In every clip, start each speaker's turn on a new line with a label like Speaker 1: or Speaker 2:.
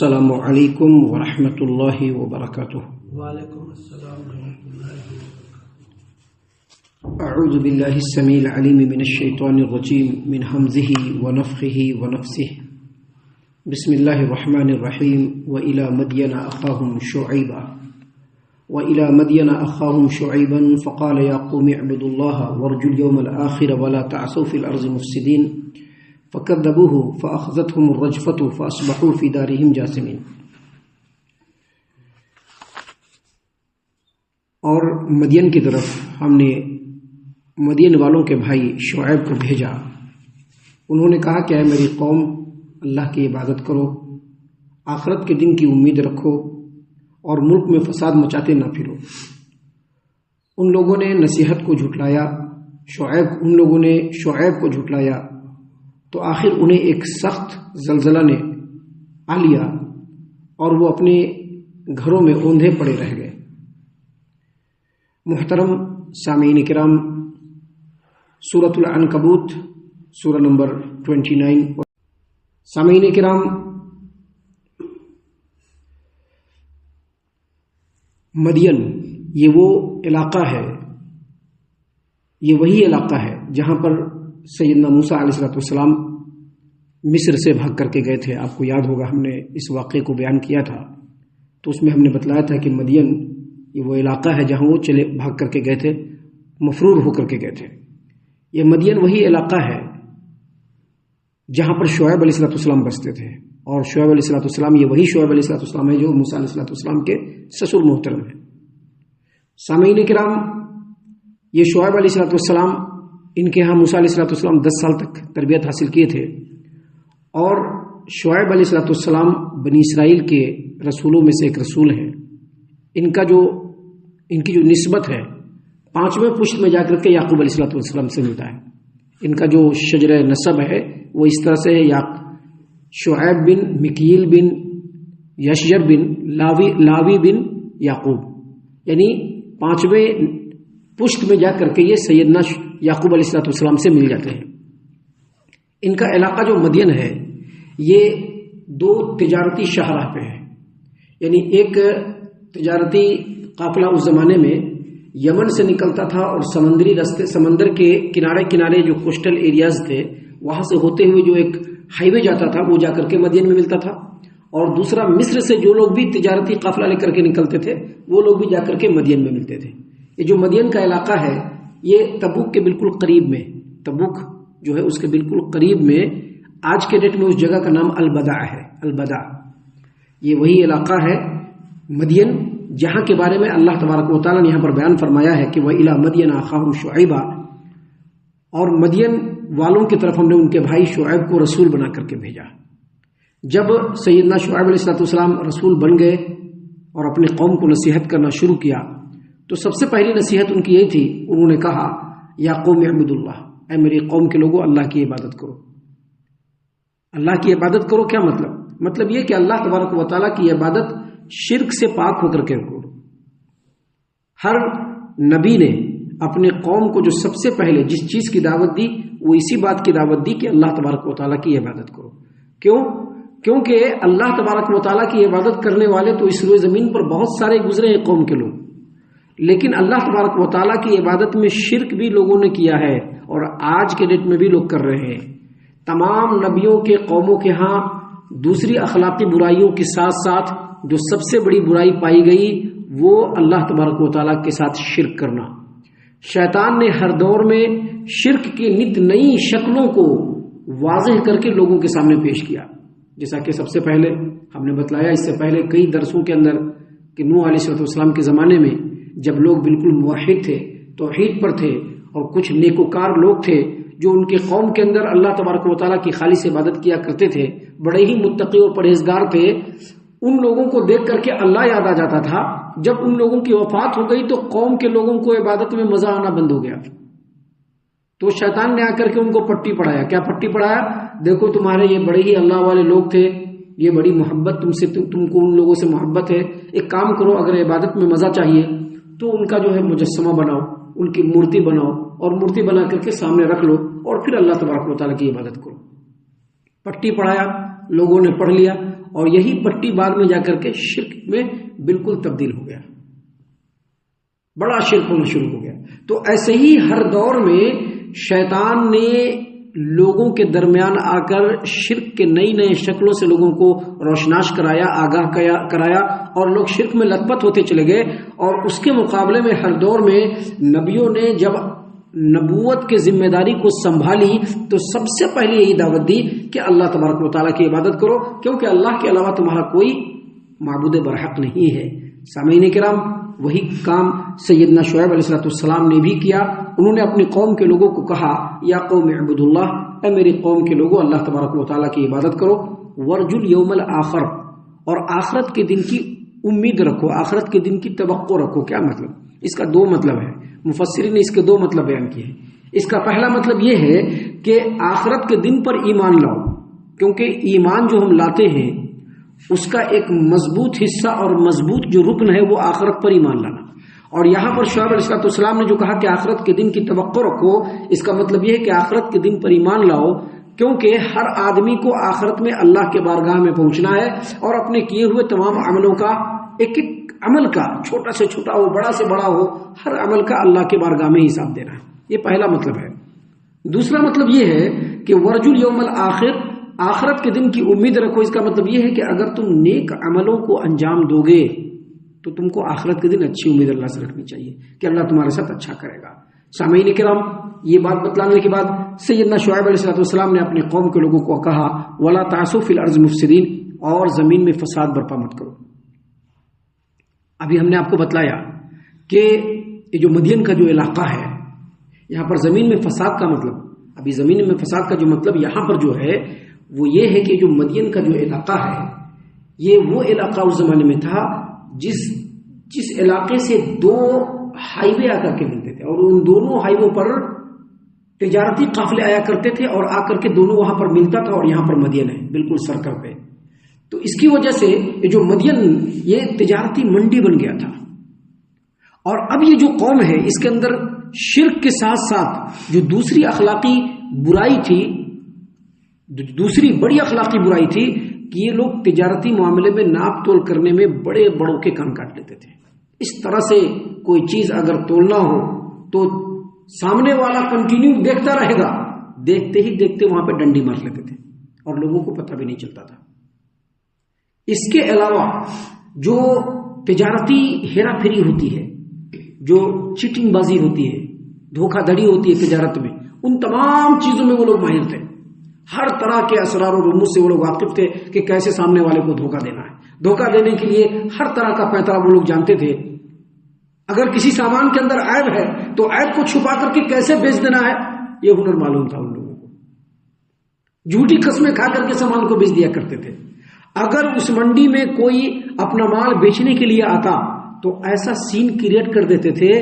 Speaker 1: السلام علیکم ورحمۃ اللہ وبرکاتہ۔
Speaker 2: وعلیکم السلام ورحمۃ اللہ وبرکاتہ۔
Speaker 1: اعوذ باللہ السمیع العلیم من الشیطان الرجیم من حمزہ ونفخہ ونفثہ۔ بسم اللہ الرحمن الرحیم۔ وإلی مدین اخاہم شعیبا شعیبا فقال یا قوم اعبدوا اللہ وارجوا اليوم الآخر ولا تعثوا في الأرض مفسدین فکذبوہ فأخذتهم الرجفة فأصبحوا في دارهم جاثمین۔ اور مدین کی طرف ہم نے مدین والوں کے بھائی شعیب کو بھیجا۔ انہوں نے کہا کہ اے میری قوم، اللہ کی عبادت کرو، آخرت کے دن کی امید رکھو اور ملک میں فساد مچاتے نہ پھرو۔ ان لوگوں نے نصیحت کو جھٹلایا، شعیب کو جھٹلایا، تو آخر انہیں ایک سخت زلزلہ نے آ لیا اور وہ اپنے گھروں میں اوندھے پڑے رہ گئے۔ محترم سامعین کرام، سورۃ العنکبوت سورہ نمبر 29۔ سامعین کرام، مدین یہ وہ علاقہ ہے، یہ وہی علاقہ ہے جہاں پر سیدنا موسیٰ علیہ السلام مصر سے بھاگ کر کے گئے تھے۔ آپ کو یاد ہوگا ہم نے اس واقعے کو بیان کیا تھا، تو اس میں ہم نے بتلایا تھا کہ مدین یہ وہ علاقہ ہے جہاں وہ بھاگ کر کے گئے تھے، مفرور ہو کر کے گئے تھے۔ یہ مدین وہی علاقہ ہے جہاں پر شعیب علیہ السلام بستے تھے، اور شعیب علیہ السلام یہ وہی شعیب علیہ السلام ہے جو موسیٰ علیہ السلام کے سسر محترم ہیں۔ سامعین کرام، یہ شعیب علیہ السلام، ان کے ہاں موسیٰ علیہ السلام 10 سال تک تربیت حاصل کیے تھے، اور شعیب علیہ السلام بنی اسرائیل کے رسولوں میں سے ایک رسول ہیں۔ ان کی جو نسبت ہے 5ویں پشت میں جا کر کے یعقوب علیہ السلام سے ملتا ہے۔ ان کا جو شجرہ نسب ہے وہ اس طرح سے ہے، شعیب بن مکیل بن یشجر بن لاوی بن یعقوب، یعنی 5ویں پشت میں جا کر کے یہ سیدنا یعقوب علیہ السلام سے مل جاتے ہیں۔ ان کا علاقہ جو مدین ہے یہ 2 تجارتی شاہراہ پہ ہے، یعنی ایک تجارتی قافلہ اس زمانے میں یمن سے نکلتا تھا اور سمندری راستے، سمندر کے کنارے جو کوسٹل ایریاز تھے وہاں سے ہوتے ہوئے جو ایک ہائی وے جاتا تھا وہ جا کر کے مدین میں ملتا تھا، اور دوسرا مصر سے جو لوگ بھی تجارتی قافلہ لے کر کے نکلتے تھے وہ لوگ بھی جا کر کے مدین میں ملتے تھے۔ یہ جو مدین کا علاقہ ہے یہ تبوک کے بالکل قریب میں، تبوک جو ہے اس کے بالکل قریب میں، آج کے ڈیٹ میں اس جگہ کا نام البدع ہے۔ البدع یہ وہی علاقہ ہے مدین جہاں کے بارے میں اللہ تبارک و تعالیٰ نے یہاں پر بیان فرمایا ہے کہ وَإِلَىٰ مَدْيَنَ أَخَاهُمْ شُعَيْبًا، اور مدین والوں کی طرف ہم نے ان کے بھائی شعیب کو رسول بنا کر کے بھیجا۔ جب سیدنا شعیب علیہ السلام رسول بن گئے اور اپنی قوم کو نصیحت کرنا شروع کیا، تو سب سے پہلی نصیحت ان کی یہی تھی، انہوں نے کہا یا قوم اعبدوا اللہ، اے میری قوم کے لوگوں اللہ کی عبادت کرو۔ اللہ کی عبادت کرو کیا مطلب یہ کہ اللہ تبارک و تعالیٰ کی عبادت شرک سے پاک ہو کر کے کرو۔ ہر نبی نے اپنے قوم کو جو سب سے پہلے جس چیز کی دعوت دی وہ اسی بات کی دعوت دی کہ اللہ تبارک و تعالیٰ کی عبادت کرو۔ کیونکہ اللہ تبارک و تعالیٰ کی عبادت کرنے والے تو اس روئے زمین پر بہت سارے گزرے ہیں قوم کے لوگ، لیکن اللہ تبارک و تعالیٰ کی عبادت میں شرک بھی لوگوں نے کیا ہے، اور آج کے ڈیٹ میں بھی لوگ کر رہے ہیں۔ تمام نبیوں کے قوموں کے ہاں دوسری اخلاقی برائیوں کے ساتھ ساتھ جو سب سے بڑی برائی پائی گئی وہ اللہ تبارک و تعالیٰ کے ساتھ شرک کرنا۔ شیطان نے ہر دور میں شرک کی نت نئی شکلوں کو واضح کر کے لوگوں کے سامنے پیش کیا، جیسا کہ سب سے پہلے ہم نے بتلایا اس سے پہلے کئی درسوں کے اندر کہ نوح علیہ السلام کے زمانے میں جب لوگ بالکل موحد تھے، توحید پر تھے، اور کچھ نیکوکار لوگ تھے جو ان کے قوم کے اندر اللہ تبارک و تعالیٰ کی خالص عبادت کیا کرتے تھے، بڑے ہی متقی اور پرہیزگار تھے، ان لوگوں کو دیکھ کر کے اللہ یاد آ جاتا تھا۔ جب ان لوگوں کی وفات ہو گئی تو قوم کے لوگوں کو عبادت میں مزہ آنا بند ہو گیا، تو شیطان نے آ کر کے ان کو پٹی پڑھایا۔ کیا پٹی پڑھایا؟ دیکھو تمہارے یہ بڑے ہی اللہ والے لوگ تھے، یہ بڑی محبت تم کو ان لوگوں سے محبت ہے، ایک کام کرو، اگر عبادت میں مزہ چاہیے تو ان کا جو ہے مجسمہ بناؤ، ان کی مورتی بناؤ، اور مورتی بنا کر کے سامنے رکھ لو، اور پھر اللہ تبارک و تعالیٰ کی عبادت کرو۔ پٹی پڑھایا، لوگوں نے پڑھ لیا، اور یہی پٹی بعد میں جا کر کے شرک میں بالکل تبدیل ہو گیا، بڑا شرک ہونا شروع ہو گیا۔ تو ایسے ہی ہر دور میں شیطان نے لوگوں کے درمیان آ کر شرک کے نئی نئے شکلوں سے لوگوں کو روشناش کرایا، آگاہ کرایا، اور لوگ شرک میں لت پت ہوتے چلے گئے۔ اور اس کے مقابلے میں ہر دور میں نبیوں نے جب نبوت کے ذمہ داری کو سنبھالی تو سب سے پہلے یہی دعوت دی کہ اللہ تبارک و تعالیٰ کی عبادت کرو، کیونکہ اللہ کے علاوہ تمہارا کوئی معبود برحق نہیں ہے۔ سامعین کرام، وہی کام سیدنا شعیب علیہ السلام نے بھی کیا۔ انہوں نے اپنی قوم کے لوگوں کو کہا، یا قوم اعبدوا اللہ، اے میری قوم کے لوگوں اللہ تبارک و تعالیٰ کی عبادت کرو، ورجو الیوم الآخر، اور آخرت کے دن کی امید رکھو، آخرت کے دن کی توقع رکھو۔ کیا مطلب؟ اس کا دو مطلب ہے، مفسرین نے اس کے دو مطلب بیان کیے ہیں۔ اس کا پہلا مطلب یہ ہے کہ آخرت کے دن پر ایمان لاؤ، کیونکہ ایمان جو ہم لاتے ہیں اس کا ایک مضبوط حصہ اور مضبوط جو رکن ہے وہ آخرت پر ایمان لانا۔ اور یہاں پر شعیب علیہ السلام نے جو کہا کہ آخرت کے دن کی توقع رکھو، اس کا مطلب یہ ہے کہ آخرت کے دن پر ایمان لاؤ، کیونکہ ہر آدمی کو آخرت میں اللہ کے بارگاہ میں پہنچنا ہے اور اپنے کیے ہوئے تمام عملوں کا ایک ایک عمل کا، چھوٹا سے چھوٹا ہو بڑا سے بڑا ہو، ہر عمل کا اللہ کے بارگاہ میں حساب دینا ہے۔ یہ پہلا مطلب ہے۔ دوسرا مطلب یہ ہے کہ ورجو الیوم الآخر، آخرت کے دن کی امید رکھو۔ اس کا مطلب یہ ہے کہ اگر تم نیک عملوں کو انجام دو گے تو تم کو آخرت کے دن اچھی امید اللہ سے رکھنی چاہیے کہ اللہ تمہارے ساتھ اچھا کرے گا۔ سامعین کرام، یہ بات بتلانے کے بعد سیدنا شعیب علیہ السلام نے اپنے قوم کے لوگوں کو کہا، وَلَا تَعْثُوا فِي الْأَرْضِ مُفْسِدِينَ، اور زمین میں فساد برپا مت کرو۔ ابھی ہم نے آپ کو بتلایا کہ یہ جو مدین کا جو علاقہ ہے، یہاں پر زمین میں فساد کا مطلب، ابھی زمین میں فساد کا جو مطلب یہاں پر جو ہے وہ یہ ہے کہ جو مدین کا جو علاقہ ہے، یہ وہ علاقہ اس زمانے میں تھا جس علاقے سے دو ہائی وے آ کر کے ملتے تھے، اور ان دونوں ہائی وے پر تجارتی قافلے آیا کرتے تھے، اور آ کر کے دونوں وہاں پر ملتا تھا، اور یہاں پر مدین ہے بالکل سرکل پہ۔ تو اس کی وجہ سے یہ جو مدین یہ تجارتی منڈی بن گیا تھا۔ اور اب یہ جو قوم ہے اس کے اندر شرک کے ساتھ ساتھ جو دوسری اخلاقی برائی تھی، دوسری بڑی اخلاقی برائی تھی کہ یہ لوگ تجارتی معاملے میں ناپ تول کرنے میں بڑے بڑوں کے کان کاٹ لیتے تھے۔ اس طرح سے کوئی چیز اگر تولنا ہو تو سامنے والا کنٹینیو دیکھتا رہے گا، دیکھتے ہی دیکھتے وہاں پہ ڈنڈی مار لیتے تھے اور لوگوں کو پتہ بھی نہیں چلتا تھا۔ اس کے علاوہ جو تجارتی ہیرا پھیری ہوتی ہے، جو چیٹنگ بازی ہوتی ہے، دھوکہ دھڑی ہوتی ہے تجارت میں، ان تمام چیزوں میں وہ لوگ ماہر تھے۔ ہر طرح کے اسرار و رموز سے وہ لوگ واقف تھے کہ کیسے سامنے والے کو دھوکہ دینا ہے۔ دھوکہ دینے کے لیے ہر طرح کا پیترا وہ لوگ جانتے تھے۔ اگر کسی سامان کے اندر عیب ہے تو عیب کو چھپا کر کے کیسے بیچ دینا ہے، یہ ہنر معلوم تھا ان لوگوں کو۔ جھوٹی قسمیں کھا کر کے سامان کو بیچ دیا کرتے تھے۔ اگر اس منڈی میں کوئی اپنا مال بیچنے کے لیے آتا تو ایسا سین کریٹ کر دیتے تھے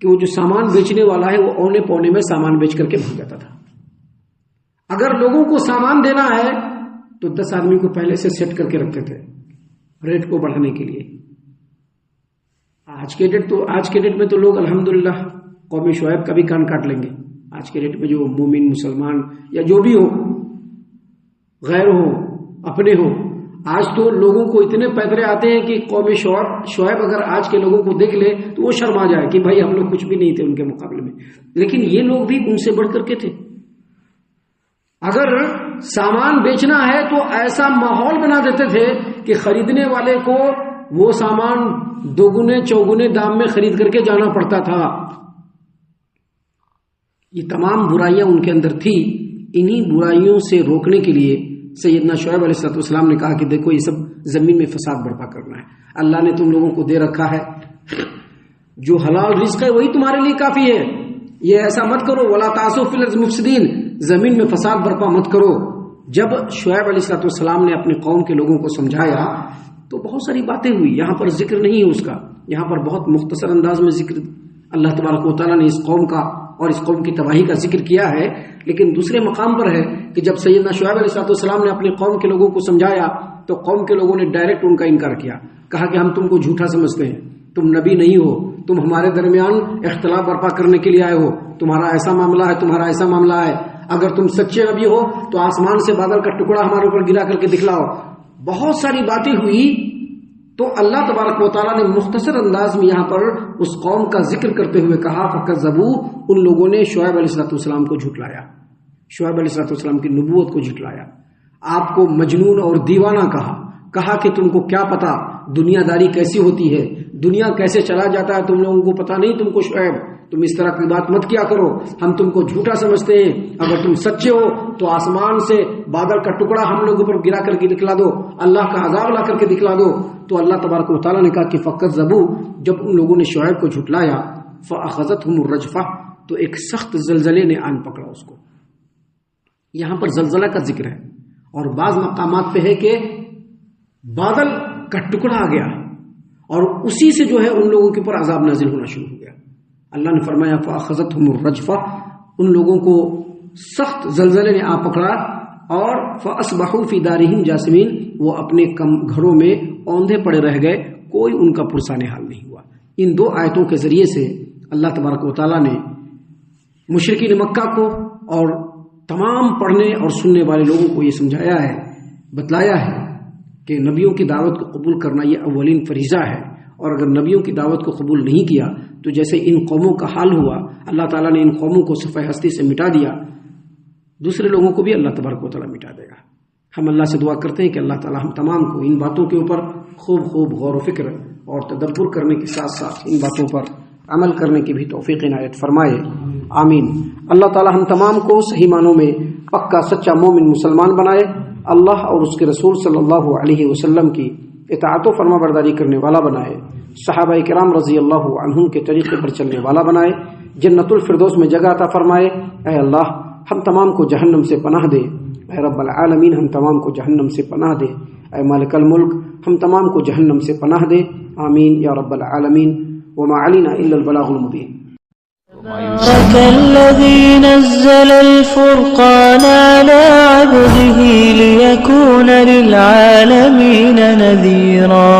Speaker 1: کہ وہ جو سامان بیچنے والا ہے وہ اونے پونے میں سامان بیچ کر کے بھاگ جاتا تھا۔ اگر لوگوں کو سامان دینا ہے تو 10 آدمی کو پہلے سے سیٹ کر کے رکھتے تھے ریٹ کو بڑھانے کے لیے۔ آج کے ڈیٹ میں تو لوگ الحمدللہ قوم شعیب کا بھی کان کاٹ لیں گے۔ آج کے ڈیٹ میں جو مومن مسلمان یا جو بھی ہو، غیر ہو اپنے ہو، آج تو لوگوں کو اتنے پیدرے آتے ہیں کہ قوم شعیب اگر آج کے لوگوں کو دیکھ لے تو وہ شرما جائے کہ بھائی ہم لوگ کچھ بھی نہیں تھے ان کے مقابلے میں۔ لیکن یہ لوگ بھی ان سے بڑھ کر کے تھے۔ اگر سامان بیچنا ہے تو ایسا ماحول بنا دیتے تھے کہ خریدنے والے کو وہ سامان دوگنے چوگنے دام میں خرید کر کے جانا پڑتا تھا۔ یہ تمام برائیاں ان کے اندر تھی۔ انہی برائیوں سے روکنے کے لیے سیدنا شعیب علیہ السلام نے کہا کہ دیکھو یہ سب زمین میں فساد برپا کرنا ہے، اللہ نے تم لوگوں کو دے رکھا ہے، جو حلال رزق ہے وہی تمہارے لیے کافی ہے، یہ ایسا مت کرو، ولا تعثوا فی الارض مفسدین، زمین میں فساد برپا مت کرو۔ جب شعیب علیہ السلام نے اپنی قوم کے لوگوں کو سمجھایا تو بہت ساری باتیں ہوئی، یہاں پر ذکر نہیں ہے اس کا، یہاں پر بہت مختصر انداز میں ذکر اللہ تبارک و تعالیٰ نے اس قوم کا اور اس قوم کی تباہی کا ذکر کیا ہے۔ لیکن دوسرے مقام پر ہے کہ جب سیدنا شعیب علیہ السلام نے اپنی قوم کے لوگوں کو سمجھایا تو قوم کے لوگوں نے ڈائریکٹ ان کا انکار کیا، کہا کہ ہم تم کو جھوٹا سمجھتے ہیں، تم نبی نہیں ہو، تم ہمارے درمیان اختلاف برپا کرنے کے لیے آئے ہو، تمہارا ایسا معاملہ ہے، تمہارا ایسا معاملہ ہے، اگر تم سچے نبی ہو تو آسمان سے بادل کا ٹکڑا ہمارے اوپر گرا کر کے دکھلاؤ، بہت ساری باتیں ہوئی، تو اللہ تبارک و تعالیٰ نے مختصر انداز میں یہاں پر اس قوم کا ذکر کرتے ہوئے کہا فَكَذَّبُوا، ان لوگوں نے شعیب علیہ السلام کو جھٹلایا، شعیب علیہ السلام کی نبوت کو جھٹلایا، آپ کو مجنون اور دیوانہ کہا کہ تم کو کیا پتا دنیا داری کیسی ہوتی ہے، دنیا کیسے چلا جاتا ہے، تم لوگوں کو پتا نہیں، تم کو شعیب تم اس طرح کی بات مت کیا کرو، ہم تم کو جھوٹا سمجھتے ہیں، اگر تم سچے ہو تو آسمان سے بادل کا ٹکڑا ہم لوگوں پر گرا کر کے دکھلا دو، اللہ کا عذاب لا کر کے دکھلا دو۔ تو اللہ تبارک و تعالیٰ نے کہا کہ فَكَذَّبُوا، جب ان لوگوں نے شعیب کو جھٹلایا، فَأَخَذَتْهُمُ الرَّجْفَةُ، تو ایک سخت زلزلے نے آن پکڑا اس کو۔ یہاں پر زلزلہ کا ذکر ہے، اور بعض مقامات پہ ہے کہ بادل کا ٹکڑا آ گیا اور اسی سے جو ہے ان لوگوں کے اوپر عذاب نازل ہونا شروع ہو گیا۔ اللہ نے فرمایا فَأَخَذَتْهُمُ الرَّجْفَةُ، ان لوگوں کو سخت زلزلے نے آ پکڑا، اور فَأَصْبَحُوا فِي دَارِهِمْ جَاثِمِينَ، وہ اپنے گھروں میں اوندھے پڑے رہ گئے، کوئی ان کا پرسان حال نہیں ہوا۔ ان دو آیتوں کے ذریعے سے اللہ تبارک و تعالیٰ نے مشرکین مکہ کو اور تمام پڑھنے اور سننے والے لوگوں کو یہ سمجھایا ہے، بتلایا ہے کہ نبیوں کی دعوت کو قبول کرنا یہ اولین فریضہ ہے، اور اگر نبیوں کی دعوت کو قبول نہیں کیا تو جیسے ان قوموں کا حال ہوا، اللہ تعالیٰ نے ان قوموں کو صفحہ ہستی سے مٹا دیا، دوسرے لوگوں کو بھی اللہ تبارک و تعالیٰ مٹا دے گا۔ ہم اللہ سے دعا کرتے ہیں کہ اللہ تعالیٰ ہم تمام کو ان باتوں کے اوپر خوب غور و فکر اور تدبر کرنے کے ساتھ ساتھ ان باتوں پر عمل کرنے کی بھی توفیق عنایت فرمائے، آمین۔ اللہ تعالیٰ ہم تمام کو صحیح معنوں میں پکا سچا مومن مسلمان بنائے، اللہ اور اس کے رسول صلی اللہ علیہ وسلم کی اطاعت و فرما برداری کرنے والا بنائے، صحابہ کرام رضی اللہ عنہم کے طریقے پر چلنے والا بنائے، جنت الفردوس میں جگہ عطا فرمائے۔ اے اللہ ہم تمام کو جہنم سے پناہ دے، اے رب العالمین ہم تمام کو جہنم سے پناہ دے، اے مالک الملک ہم تمام کو جہنم سے پناہ دے، آمین یا رب العالمین۔ وما علینا الا البلاغ المبین۔
Speaker 3: تبارك الذي نزل الفرقان على عبده ليكون للعالمين نذيرا